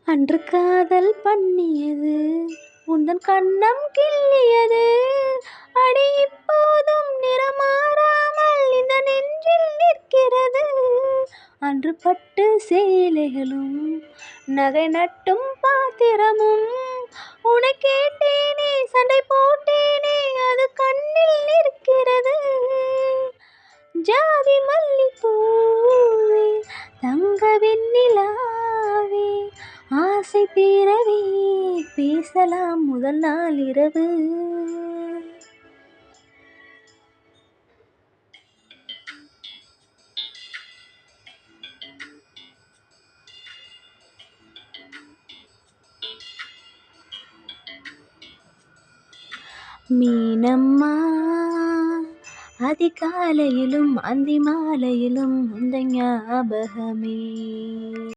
அன்று காதல் பண்ணியது உந்தன் கண்ணம் கிள்ளியது. அடி இப்போதும் நிறமாறாமல் இந்த நெஞ்சில் நிற்கிறது. அன்று பட்டு சேலைகளும் நகை நட்டும் பாத்திரமும் உன்னை கேட்டேனே, சண்டை போட்டேனே, அது கண்ணில் நிற்கிறது. ஜாதி மல்லிப்பூவே, தங்க வெண்ணிலாவே, ஆசை தீரவே பேசலாம் முதல் நாள் இரவு. மீனம்மா, அதிகாலையிலும் அந்தி மாலையிலும் உந்தன் ஞாபகமே.